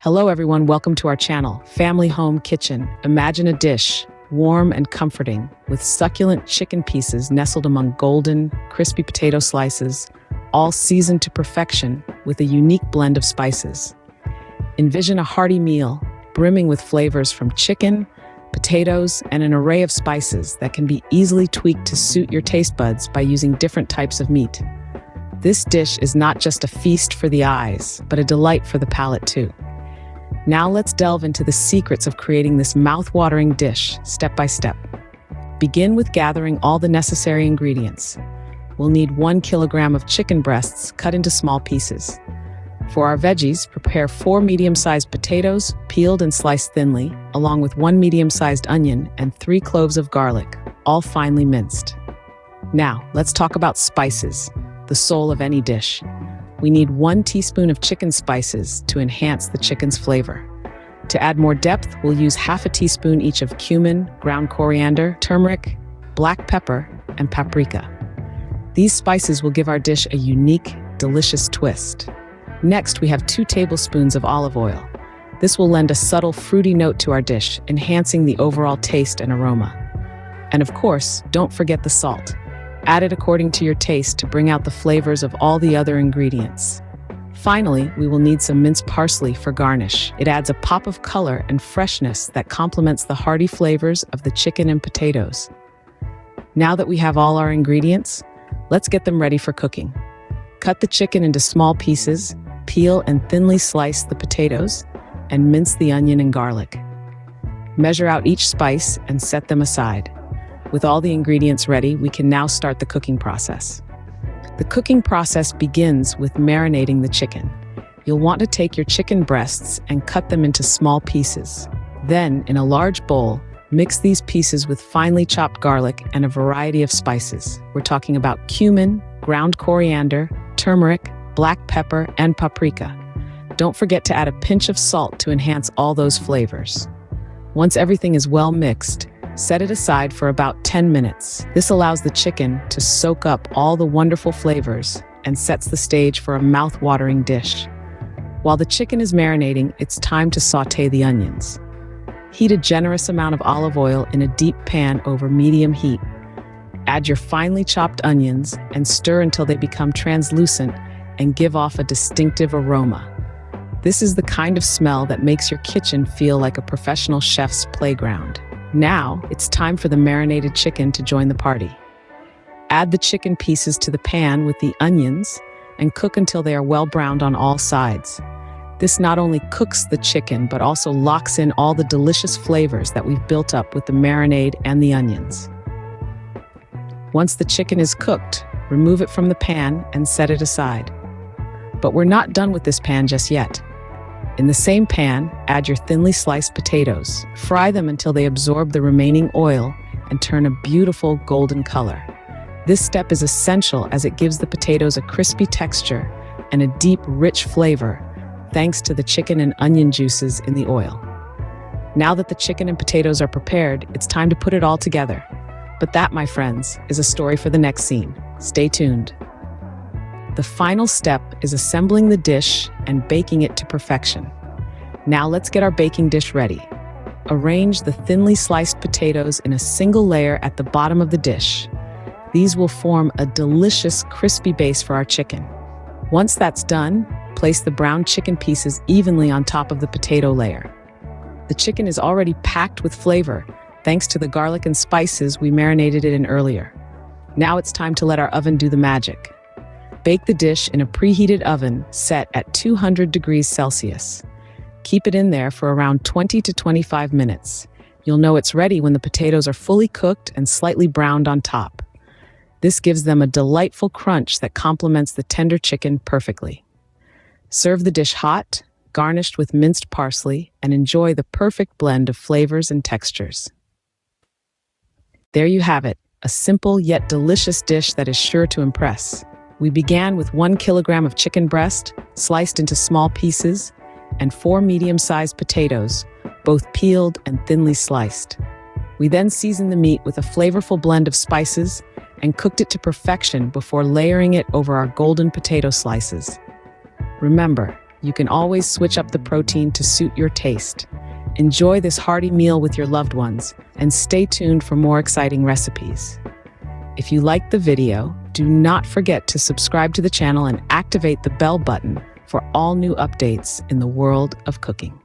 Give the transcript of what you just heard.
Hello everyone, welcome to our channel, Family Home Kitchen. Imagine a dish, warm and comforting, with succulent chicken pieces nestled among golden, crispy potato slices, all seasoned to perfection with a unique blend of spices. Envision a hearty meal, brimming with flavors from chicken, potatoes, and an array of spices that can be easily tweaked to suit your taste buds by using different types of meat. This dish is not just a feast for the eyes, but a delight for the palate too. Now let's delve into the secrets of creating this mouth-watering dish, step by step. Begin with gathering all the necessary ingredients. We'll need 1 kilogram of chicken breasts cut into small pieces. For our veggies, prepare 4 medium-sized potatoes, peeled and sliced thinly, along with 1 medium-sized onion and 3 cloves of garlic, all finely minced. Now, let's talk about spices, the soul of any dish. We need 1 teaspoon of chicken spices to enhance the chicken's flavor. To add more depth, we'll use half a teaspoon each of cumin, ground coriander, turmeric, black pepper, and paprika. These spices will give our dish a unique, delicious twist. Next, we have 2 tablespoons of olive oil. This will lend a subtle, fruity note to our dish, enhancing the overall taste and aroma. And of course, don't forget the salt. Add it according to your taste to bring out the flavors of all the other ingredients. Finally, we will need some minced parsley for garnish. It adds a pop of color and freshness that complements the hearty flavors of the chicken and potatoes. Now that we have all our ingredients, let's get them ready for cooking. Cut the chicken into small pieces, peel and thinly slice the potatoes, and mince the onion and garlic. Measure out each spice and set them aside. With all the ingredients ready, we can now start the cooking process. The cooking process begins with marinating the chicken. You'll want to take your chicken breasts and cut them into small pieces. Then, in a large bowl, mix these pieces with finely chopped garlic and a variety of spices. We're talking about cumin, ground coriander, turmeric, black pepper, and paprika. Don't forget to add a pinch of salt to enhance all those flavors. Once everything is well mixed, set it aside for about 10 minutes. This allows the chicken to soak up all the wonderful flavors and sets the stage for a mouth-watering dish. While the chicken is marinating, it's time to sauté the onions. Heat a generous amount of olive oil in a deep pan over medium heat. Add your finely chopped onions and stir until they become translucent and give off a distinctive aroma. This is the kind of smell that makes your kitchen feel like a professional chef's playground. Now, it's time for the marinated chicken to join the party. Add the chicken pieces to the pan with the onions and cook until they are well browned on all sides. This not only cooks the chicken, but also locks in all the delicious flavors that we've built up with the marinade and the onions. Once the chicken is cooked, remove it from the pan and set it aside. But we're not done with this pan just yet. In the same pan, add your thinly sliced potatoes. Fry them until they absorb the remaining oil and turn a beautiful golden color. This step is essential as it gives the potatoes a crispy texture and a deep, rich flavor, thanks to the chicken and onion juices in the oil. Now that the chicken and potatoes are prepared, it's time to put it all together. But that, my friends, is a story for the next scene. Stay tuned. The final step is assembling the dish and baking it to perfection. Now let's get our baking dish ready. Arrange the thinly sliced potatoes in a single layer at the bottom of the dish. These will form a delicious, crispy base for our chicken. Once that's done, place the browned chicken pieces evenly on top of the potato layer. The chicken is already packed with flavor, thanks to the garlic and spices we marinated it in earlier. Now it's time to let our oven do the magic. Bake the dish in a preheated oven set at 200 degrees Celsius. Keep it in there for around 20 to 25 minutes. You'll know it's ready when the potatoes are fully cooked and slightly browned on top. This gives them a delightful crunch that complements the tender chicken perfectly. Serve the dish hot, garnished with minced parsley, and enjoy the perfect blend of flavors and textures. There you have it, a simple yet delicious dish that is sure to impress. We began with 1 kilogram of chicken breast, sliced into small pieces, and 4 medium-sized potatoes, both peeled and thinly sliced. We then seasoned the meat with a flavorful blend of spices and cooked it to perfection before layering it over our golden potato slices. Remember, You can always switch up the protein to suit your taste. Enjoy this hearty meal with your loved ones and stay tuned for more exciting recipes. If you liked the video, do not forget to subscribe to the channel and activate the bell button for all new updates in the world of cooking.